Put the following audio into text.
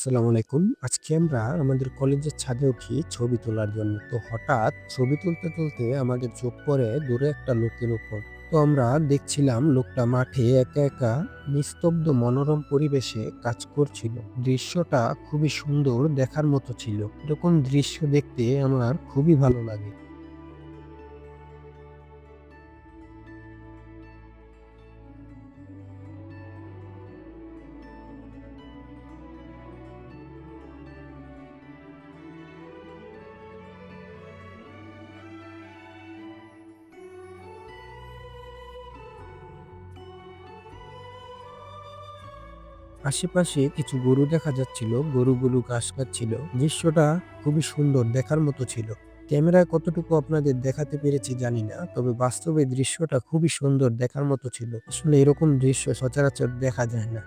আসসালামু আলাইকুম। আজকে আমরা আমাদের কলেজের ছাদে উঠি ছবি তোলার জন্য। তো হঠাৎ ছবি তুলতে আমাদের চোখ পড়ে দূরে একটা লোকের উপর। তো আমরা দেখছিলাম লোকটা মাঠে একা একা নিস্তব্ধ মনোরম পরিবেশে কাজ করছিল। দৃশ্যটা খুবই সুন্দর দেখার মতো ছিল। এরকম দৃশ্য দেখতে আমার খুবই ভালো লাগে। আশেপাশে কিছু গরু দেখা যাচ্ছিল, গরুগুলো ঘাস খাচ্ছিল। দৃশ্যটা খুবই সুন্দর দেখার মতো ছিল। ক্যামেরায় কতটুকু আপনাদের দেখাতে পেরেছি জানি না, তবে বাস্তবে দৃশ্যটা খুবই সুন্দর দেখার মতো ছিল। আসলে এরকম দৃশ্য সচরাচর দেখা যায় না।